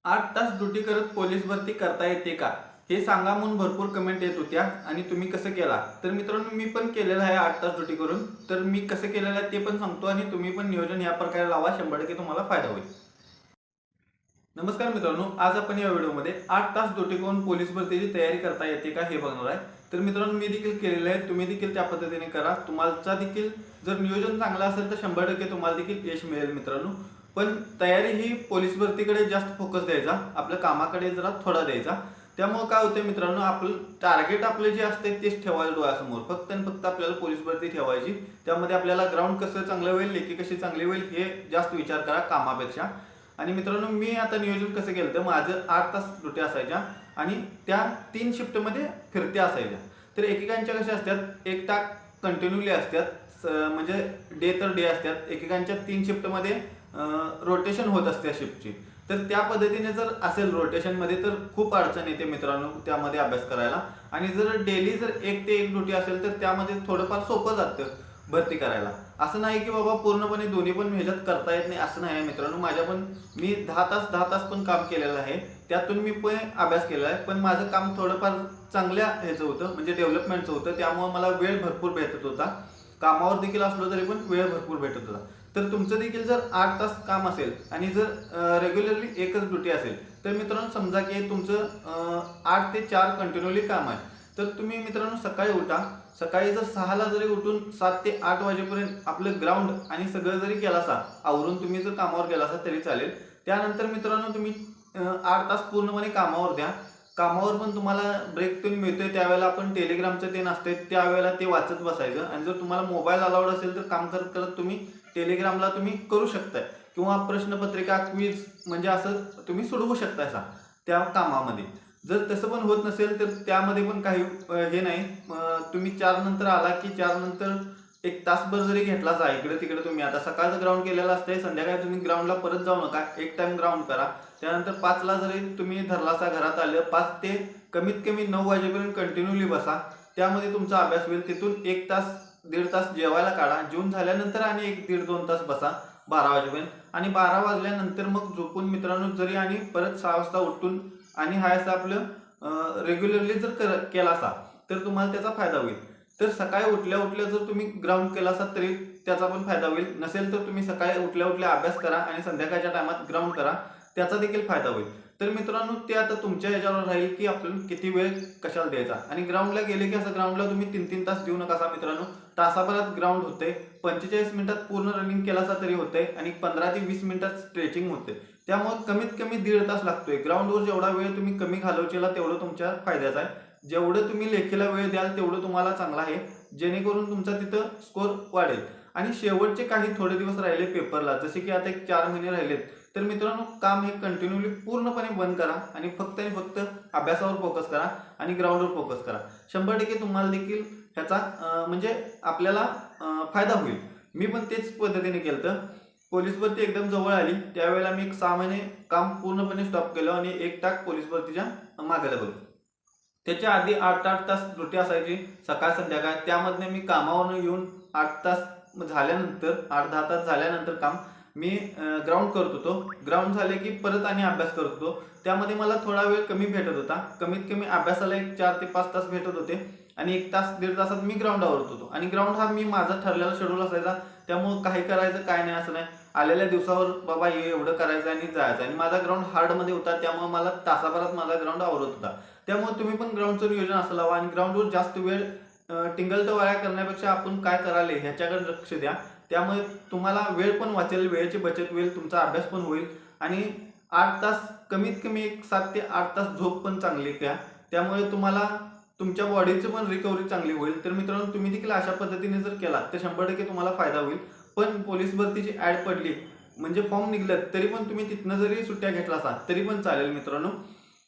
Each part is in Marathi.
8 तास ड्युटी करत पोलीस भरती करता येते का? हे सांगा म्हणून भरपूर कमेंट येत होत्या आणि तुम्ही कसं केला? तर मित्रांनो मी पण केलेलं आहे 8 तास ड्युटी करून. तर मी कसं केलेलं आहे ते पण सांगतो आणि तुम्ही पण नियोजन या प्रकारे लावा 100% तुम्हाला फायदा होईल. नमस्कार मित्रांनो, आज आपण या व्हिडिओमध्ये 8 तास ड्युटी करून पोलीस भरतीची तयारी करता येते का हे बघणार आहे. तर मित्रांनो मी देखील केलेलं आहे, तुम्ही देखील त्या पद्धतीने करा. तुम्हाला देखील जर नियोजन चांगलं असेल तर 100% तुम्हाला देखील यश मिळेल मित्रांनो. पण तयारी ही पोलीस भरतीकडे जास्त फोकस द्यायचा, आपल्या कामाकडे जरा थोडा द्यायचा. त्यामुळे काय होते मित्रांनो, आपलं टार्गेट आपले जे असते तेच ठेवायला डोळ्यासमोर, फक्त आणि फक्त आपल्याला पोलीस भरती ठेवायची. त्यामध्ये आपल्याला ग्राउंड कसं चांगलं होईल, लेखी कशी चांगली होईल हे जास्त विचार करा कामापेक्षा. आणि मित्रांनो मी आता नियोजन कसं केलं तर माझं 8 तास ड्युटी असायच्या आणि त्या 3 शिफ्टमध्ये फिरत्या असायच्या. तर एकेकांच्या कशा असतात, एक तास कंटिन्यूली असतात, म्हणजे डे तर डे असतात, एकेकांच्या 3 शिफ्टमध्ये रोटेशन होत असते शिफ्टची. तर त्या पद्धतीने जर असेल रोटेशनमध्ये तर खूप अडचण येते मित्रांनो त्यामध्ये अभ्यास करायला. आणि जर डेली जर 1 ते 1 ड्युटी असेल तर त्यामध्ये थोडंफार सोपं जातं भरती करायला. असं नाही की बाबा पूर्णपणे दोन्ही पण ह्याच्यात करता येत नाही असं नाही आहे मित्रांनो. माझ्या पण मी 10 तास पण काम केलेलं आहे, त्यातून मी पण अभ्यास केलेला आहे. पण माझं काम थोडंफार चांगल्या ह्याचं होतं, म्हणजे डेव्हलपमेंटचं होतं, त्यामुळे मला वेळ भरपूर भेटत होता. कामावर देखील असलो तरी पण वेळ भरपूर भेटत होता. तर तुमचं देखील जर 8 तास काम असेल आणि जर रेग्युलरली एकच ड्युटी असेल तर मित्रांनो समजा की तुमचं 8 ते 4 कंटिन्यूली काम आहे. तर तुम्ही मित्रांनो सकाळी उठा, सकाळी जर 6ला जरी उठून 7 ते 8 वाजेपर्यंत आपलं ग्राउंड आणि सगळं जरी केला असा आवरून तुम्ही जर कामावर गेला असा तरी चालेल. त्यानंतर मित्रांनो तुम्ही 8 तास पूर्णपणे कामावर द्या. कामावर पण तुम्हाला ब्रेक पण मिळतोय, त्यावेळेला आपण टेलिग्रामचं ते नसते त्यावेळेला ते वाचत बसायचं. आणि जर तुम्हाला मोबाईल अलाउड असेल तर काम करत करत तुम्ही टेलिग्रामला तुम्ही करू शकताय किंवा प्रश्नपत्रिका क्विज म्हणजे असं तुम्ही सोडवू शकताय त्या कामामध्ये. जर तसं पण होत नसेल तर त्यामध्ये पण काही हे नाही. तुम्ही 4 नंतर आला की 4 नंतर एक तासभर जरी घेतला जा इकडे तिकडे, तुम्ही आता सकाळचं ग्राउंड केलेलं असतंय, संध्याकाळी तुम्ही ग्राउंडला परत जाऊ नका, एक टाइम ग्राउंड करा. त्यानंतर 5ला जरी तुम्ही धरलासा घरात आलं 5 ते कमीत कमी 9 वाजेपर्यंत कंटिन्यूली बसा. त्यामध्ये तुमचा अभ्यास होईल. तिथून 1 तास 1.5 तास जेवायला काढा, जेवून झाल्यानंतर आणि 1 दीड 2 तास बसा 12 वाजेपर्यंत. आणि 12 वाजल्यानंतर मग झोपून मित्रांनो जरी आणि परत 6 वाजता उठून आणि हा असं आपलं रेग्युलरली जर केला असा तर तुम्हाला त्याचा फायदा होईल. तर सकाळी उठल्या उठल्या जर तुम्ही ग्राउंड केला असाल तरी त्याचा पण फायदा होईल. नसेल तर तुम्ही सकाळी उठल्या उठल्या अभ्यास करा आणि संध्याकाळच्या टायमात ग्राउंड करा, त्याचा देखील फायदा होईल. तर मित्रांनो ते आता तुमच्या ह्याच्यावर राहील की आपण किती वेळ कशाला द्यायचा. आणि ग्राउंडला गेले की असं ग्राउंडला तुम्ही 3-3 तास देऊ नका मित्रांनो. तासाभरात ग्राउंड होते, 45 मिनिटात पूर्ण रनिंग केला असा तरी होते आणि 15 ते 20 मिनिटात स्ट्रेचिंग होते. त्यामुळे कमीत कमी 1.5 तास लागतोय. ग्राउंडवर जेवढा वेळ तुम्ही कमी घालवशीला तेवढं तुमच्या फायद्याचं आहे. जेवढं तुम्ही लेखीला वेळ द्याल तेवढं तुम्हाला चांगलं आहे, जेणेकरून तुमचा तिथं स्कोर वाढेल. आणि शेवटचे काही थोडे दिवस राहिले पेपरला, जसे की आता एक 4 महिने राहिलेत, तर मित्रांनो काम हे कंटिन्यूली पूर्णपणे बंद करा आणि फक्त अभ्यासावर फोकस करा आणि ग्राउंडवर फोकस करा. 100% तुम्हाला देखील ह्याचा म्हणजे आपल्याला फायदा होईल. मी पण तेच पद्धतीने केलं. पोलीस भरती एकदम जवळ आली त्यावेळेला मी 6 महिने काम पूर्णपणे स्टॉप केलं आणि 1 टाक पोलीस भरतीच्या मागे लागलो. त्याच्या आधी 8-8 तास ड्युटी असायची सकाळ संध्याकाळ. त्यामधनं मी कामावरून येऊन 8 तास झाल्यानंतर 8-10 तास झाल्यानंतर काम मी ग्राउंड करत होतो. ग्राउंड झाले की परत आणि अभ्यास करत होतो. त्यामध्ये मला थोडा वेळ कमी भेटत होता. कमीत कमी अभ्यासाला एक 4 ते 5 तास भेटत होते आणि 1 तास 1.5 तासात मी ग्राउंड आवरत होतो. आणि ग्राउंड हा मी माझा ठरलेला शेड्यूल असायचा, त्यामुळं काही करायचं काय नाही असं नाही. आलेल्या दिवसावर बाबा हे एवढं करायचं आणि जायचं. आणि माझा ग्राउंड हार्डमध्ये होता त्यामुळे मला तासाभरात माझा ग्राउंड आवरत होता. त्यामुळे तुम्ही पण ग्राउंडचं नियोजन असं लावा आणि ग्राउंडवर जास्त वेळ टिंगल-टवाळ्या करण्यापेक्षा आपण काय कराले ह्याच्याकडे लक्ष द्या. त्यामुळे तुम्हाला वेळ पण वाचेल, वेळेची बचत होईल, तुमचा अभ्यास पण होईल. आणि 8 तास कमीत कमी एक 7 ते 8 तास झोप पण चांगली घ्या. त्यामुळे तुम्हाला तुमच्या बॉडीची पण रिकव्हरी चांगली होईल. तर मित्रांनो तुम्ही देखील अशा पद्धतीने जर केला तर 100% तुम्हाला फायदा होईल. पण पोलीस भरतीची ॲड पडली म्हणजे फॉर्म निघलं तरी पण तुम्ही तिथनं जरी सुट्ट्या घेतला असाल तरी पण चालेल मित्रांनो.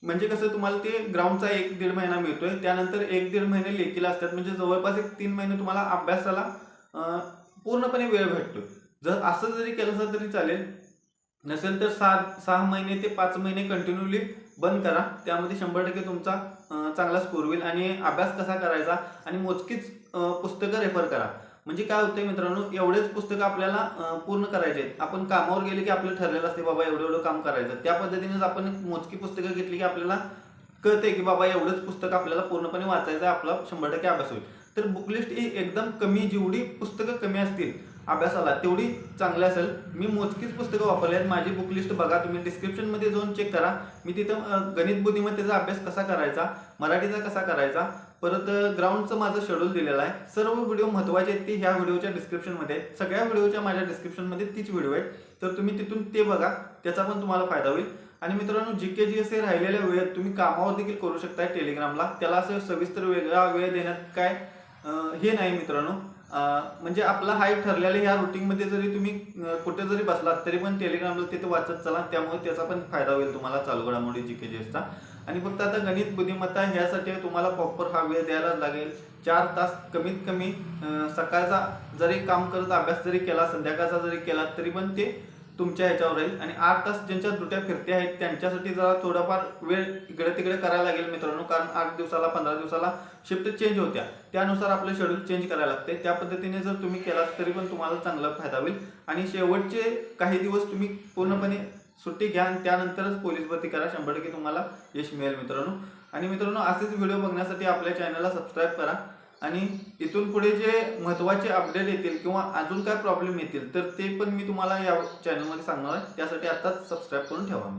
म्हणजे कसं तुम्हाला ते ग्राउंडचा 1-1.5 महिना मिळतोय, त्यानंतर 1-1.5 महिने लेखीला असतात, म्हणजे जवळपास एक 3 महिने तुम्हाला अभ्यासाला पूर्णपणे वेळ भेटतो. जर असं जरी केलं असेल तरी चालेल. नसेल तर 6 महिने ते 5 महिने कंटिन्यूली बंद करा. त्यामध्ये 100% तुमचा चांगला स्कोर होईल. आणि अभ्यास कसा करायचा आणि मोजकीच पुस्तकं रेफर करा. म्हणजे काय होतंय मित्रांनो, एवढेच पुस्तकं आपल्याला पूर्ण करायचे आहेत. आपण कामावर गेले की आपलं ठरलेलं असते बाबा एवढं एवढं काम करायचं. त्या पद्धतीनेच आपण मोजकी पुस्तकं घेतली की आपल्याला कळतंय की बाबा एवढंच पुस्तक आपल्याला पूर्णपणे वाचायचं आहे, आपला 100% अभ्यास होईल. तर बुक लिस्ट ही एकदम कमी, जेवढी पुस्तकं कमी असतील अभ्यासाला तेवढी चांगली असेल. मी मोजकीच पुस्तकं वापरली आहेत. माझी बुक लिस्ट बघा तुम्ही, डिस्क्रिप्शनमध्ये जाऊन चेक करा. मी तिथं गणित बुद्धिमत्तेचा अभ्यास कसा करायचा, मराठीचा कसा करायचा, परत ग्राउंडचं माझं शेड्यूल दिलेलं आहे. सर्व व्हिडिओ महत्त्वाचे आहेत ते ह्या व्हिडिओच्या डिस्क्रिप्शनमध्ये आहेत. सगळ्या व्हिडिओच्या माझ्या डिस्क्रिप्शनमध्ये तीच व्हिडिओ आहे. तर तुम्ही तिथून ते बघा, त्याचा पण तुम्हाला फायदा होईल. आणि मित्रांनो, जीके जीएस राहिलेल्या वेळेत तुम्ही कामावर देखील करू शकताय टेलिग्रामला. त्याला असं सविस्तर वेगळा वेळ देण्यात काय हे नाही मित्रांनो. म्हणजे आपला हाय ठरलेलं ह्या रुटीनमध्ये जरी तुम्ही कुठे जरी बसलात तरी पण टेलिग्रामला तिथे वाचत चला. त्यामुळे त्याचा पण फायदा होईल तुम्हाला चालू घडामोडी जीके जीएसचा. आणि फक्त आता गणित बुद्धिमत्ता ह्यासाठी तुम्हाला प्रॉपर हा वेळ द्यायलाच लागेल. 4 तास कमीत कमी. सकाळचा जरी काम करत अभ्यास जरी केला, संध्याकाळचा जरी केला तरी पण ते तुमच्या ह्याच्यावर राहील. आणि 8 तास ज्यांच्या दुट्या फिरत्या आहेत त्यांच्यासाठी जरा थोडाफार वेळ इकडे तिकडे करायला लागेल मित्रांनो. कारण 8 दिवसाला 15 दिवसाला शिफ्ट चेंज होत्या, त्यानुसार आपलं शेड्यूल चेंज करायला लागते. त्या पद्धतीने जर तुम्ही केलात तरी पण तुम्हाला चांगला फायदा होईल. आणि शेवटचे काही दिवस तुम्ही पूर्णपणे सुट्टी घ्या आणि त्यानंतरच पोलीस भरती करा. 100% तुम्हाला यश मिळेल मित्रांनो. आणि मित्रांनो, असेच व्हिडिओ बघण्यासाठी आपल्या चॅनलला सबस्क्राईब करा. आणि इथून पुढे जे महत्त्वाचे अपडेट येतील किंवा अजून काय प्रॉब्लेम येतील तर ते पण मी तुम्हाला या चॅनलमध्ये सांगणार आहे. त्यासाठी आत्ताच सबस्क्राईब करून ठेवा.